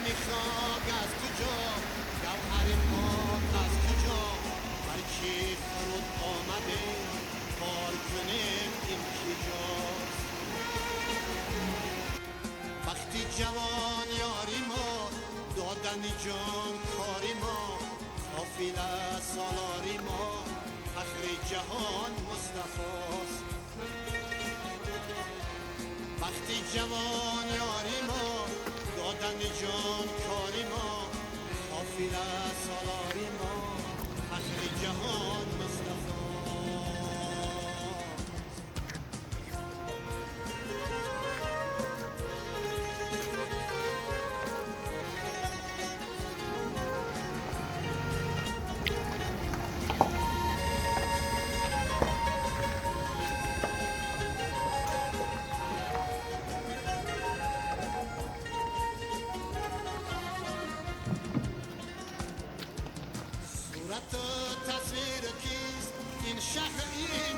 میخواد از کجا گوهر پاک از کجا هر کی فرود آمده کار کنه این کجاست وقتی جوان یاری ما دادن جان کاری ما قافله سالاری ما فخر جهان مصطفاست وقتی جوان یاری ما دادن جان کاری ما قافله سالاری ما فخر جهان مصطفاست صورت و تصویر کیست این شهر این